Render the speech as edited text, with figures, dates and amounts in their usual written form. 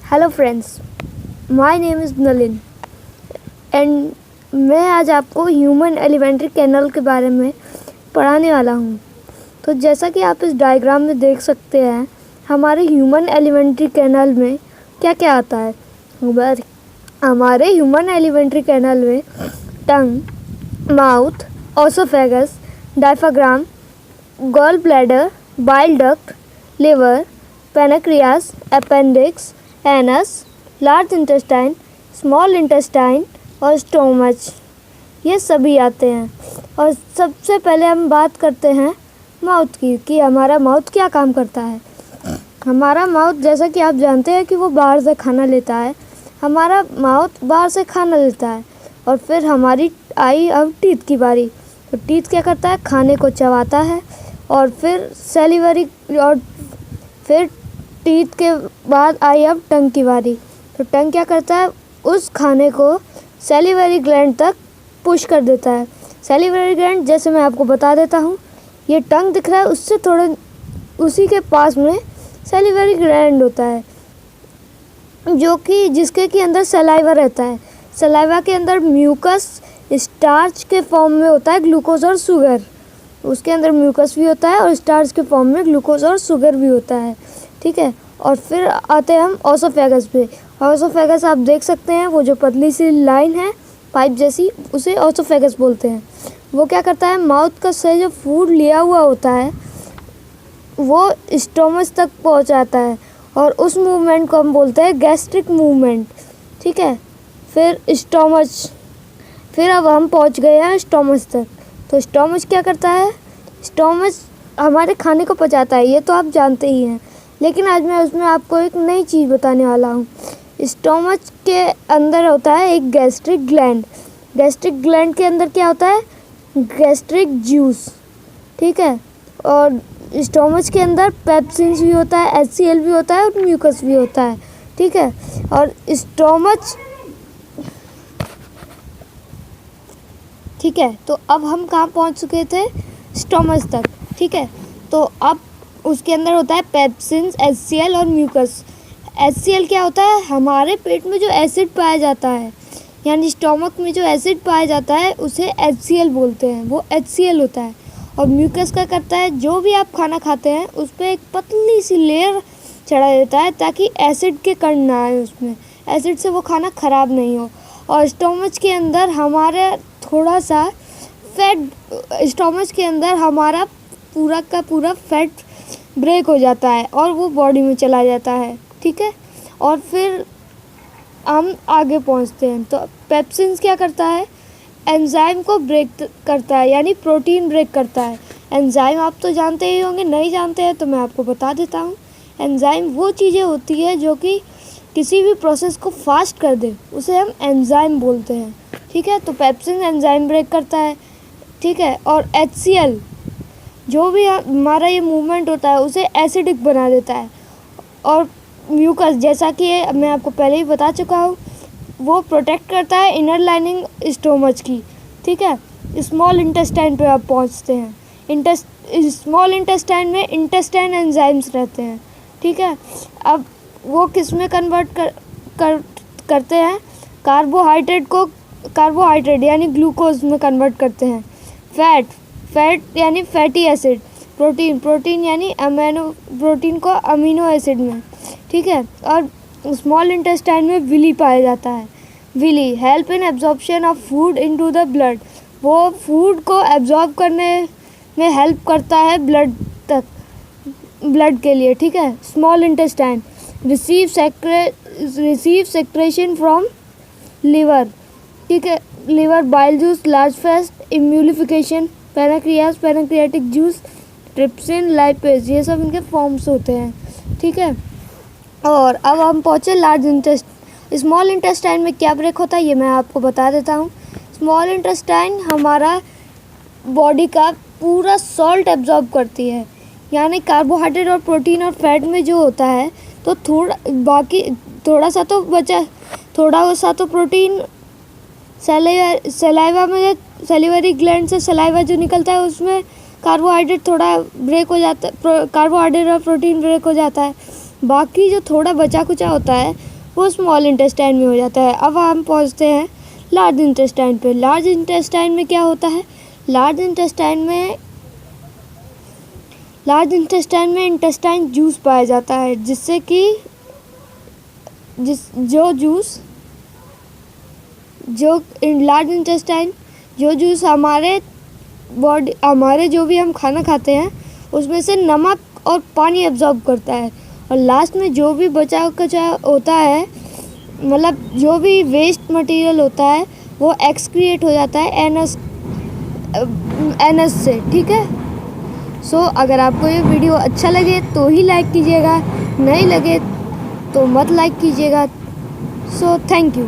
Hello friends, my name is Nalin and मैं आज आपको ह्यूमन एलिमेंट्री कैनल के बारे में पढ़ाने वाला हूँ। तो जैसा कि आप इस डायग्राम में देख सकते हैं, हमारे ह्यूमन एलिमेंट्री कैनल में क्या क्या आता है। हमारे ह्यूमन एलिमेंट्री कैनल में tongue, mouth, oesophagus, diaphragm, gall bladder, bile duct, liver, pancreas, appendix, anus, large intestine, small intestine और स्टोमच, ये सभी आते हैं। और सबसे पहले हम बात करते हैं माउथ की कि हमारा माउथ क्या काम करता है। हमारा माउथ, जैसा कि आप जानते हैं कि वो बाहर से खाना लेता है। हमारा माउथ बाहर से खाना लेता है और फिर हमारी आई अब टीथ की बारी। तो टीथ क्या करता है, खाने को चबाता है और फिर सेलिवरी, और फिर टीथ के बाद आई अब टंग की बारी। तो टंग क्या करता है, उस खाने को सेलिवरी ग्लैंड तक पुश कर देता है। सेलिवरी ग्लैंड, जैसे मैं आपको बता देता हूँ, ये टंग दिख रहा है, उससे थोड़े उसी के पास में सेलिवरी ग्लैंड होता है, जो कि जिसके के अंदर सलाइवा रहता है। सलाइवा के अंदर म्यूकस स्टार्च के फॉर्म में होता है, ग्लूकोज और शुगर। उसके अंदर म्यूकस भी होता है और स्टार्च के फॉर्म में ग्लूकोज और शुगर भी होता है, ठीक है। और फिर आते हैं हम ओसोफेगस पे। ओसोफेगस आप देख सकते हैं, वो जो पतली सी लाइन है पाइप जैसी, उसे ओसोफेगस बोलते हैं। वो क्या करता है, माउथ का से जो फूड लिया हुआ होता है वो स्टोमच तक पहुंचाता है और उस मूवमेंट को हम बोलते हैं गैस्ट्रिक मूवमेंट, ठीक है। फिर स्टोमच, फिर अब हम पहुंच गए हैं स्टोमच तक। तो स्टोमच क्या करता है, स्टोमच हमारे खाने को पचाता है, ये तो आप जानते ही हैं। लेकिन आज मैं उसमें आपको एक नई चीज़ बताने वाला हूँ। स्टोमच के अंदर होता है एक गैस्ट्रिक ग्लैंड। गैस्ट्रिक ग्लैंड के अंदर क्या होता है, गैस्ट्रिक जूस, ठीक है। और स्टोमच के अंदर पेप्सिन्स भी होता है, HCl भी होता है और म्यूकस भी होता है, ठीक है। और स्टोमच, ठीक है। तो अब हम कहाँ पहुँच चुके थे, स्टोमच तक, ठीक है। तो अब उसके अंदर होता है पेप्सिन्स, HCl और म्यूकस। HCl क्या होता है, हमारे पेट में जो एसिड पाया जाता है, यानी स्टोमक में जो एसिड पाया जाता है उसे HCl बोलते हैं, वो HCl होता है। और म्यूकस क्या करता है, जो भी आप खाना खाते हैं उस पर एक पतली सी लेयर चढ़ा देता है ताकि एसिड के कण ना आए उसमें, एसिड से वो खाना ख़राब नहीं हो। और स्टोमच के अंदर हमारे थोड़ा सा फैट, स्टोमच के अंदर हमारा पूरा का पूरा फैट ब्रेक हो जाता है और वो बॉडी में चला जाता है, ठीक है। और फिर हम आगे पहुंचते हैं। तो पेप्सिन्स क्या करता है, एंजाइम को ब्रेक करता है, यानी प्रोटीन ब्रेक करता है। एंजाइम आप तो जानते ही होंगे, नहीं जानते हैं तो मैं आपको बता देता हूँ। एंजाइम वो चीज़ें होती है जो कि किसी भी प्रोसेस को फास्ट कर दे, उसे हम एंजाइम बोलते हैं, ठीक है। तो पेप्सिन एंजाइम ब्रेक करता है, ठीक है। और HCl, जो भी हमारा ये मूवमेंट होता है उसे एसिडिक बना देता है। और म्यूकस, जैसा कि मैं आपको पहले ही बता चुका हूँ, वो प्रोटेक्ट करता है इनर लाइनिंग स्टोमच की, ठीक है। स्मॉल इंटेस्टाइन पे आप पहुँचते हैं। स्मॉल इंटेस्टाइन में इंटेस्टाइन एंजाइम्स रहते हैं, ठीक है। अब वो किस में कन्वर्ट करते हैं, कार्बोहाइड्रेट को कार्बोहाइड्रेट यानी ग्लूकोज में कन्वर्ट करते हैं। फैट यानी फैटी एसिड, प्रोटीन यानी प्रोटीन को अमीनो एसिड में, ठीक है। और स्मॉल इंटेस्टाइन में विली पाया जाता है। Villi help in absorption of food into the blood, वो फूड को एब्जॉर्ब करने में हेल्प करता है ब्लड तक, ब्लड के लिए, ठीक है। Small intestine receive secretion from liver, ठीक है। लिवर बाइल जूस, लार्ज फेस्ट, emulsification, pancreas, pancreatic juice, trypsin, lipase, ये सब इनके फॉर्म्स होते हैं, ठीक है। और अब हम पहुँचे स्मॉल इंटेस्टाइन में क्या ब्रेक होता है ये मैं आपको बता देता हूँ। स्मॉल इंटेस्टाइन हमारा बॉडी का पूरा सॉल्ट एब्जॉर्ब करती है, यानी कार्बोहाइड्रेट और प्रोटीन और फैट में जो होता है, तो थोड़ा सा तो प्रोटीन सलाइवा में, सेलिवरी ग्लैंड से सलाइवा जो निकलता है उसमें कार्बोहाइड्रेट थोड़ा ब्रेक हो जाता है, कार्बोहाइड्रेट और प्रोटीन ब्रेक हो जाता है। बाकी जो थोड़ा बचा कुचा होता है वो स्मॉल इंटेस्टाइन में हो जाता है। अब हम पहुंचते हैं लार्ज इंटेस्टाइन पे। लार्ज इंटेस्टाइन में क्या होता है? लार्ज इंटेस्टाइन में इंटेस्टाइन जूस पाया जाता है, जिससे कि लार्ज इंटेस्टाइन जो जूस हमारे जो भी हम खाना खाते हैं उसमें से नमक और पानी एब्जॉर्ब करता है, और लास्ट में जो भी बचा कचा होता है, मतलब जो भी वेस्ट मटेरियल होता है, वो एक्सक्रिएट हो जाता है एनस से। ठीक है। सो अगर आपको ये वीडियो अच्छा लगे तो ही लाइक कीजिएगा, नहीं लगे तो मत लाइक कीजिएगा। So thank you.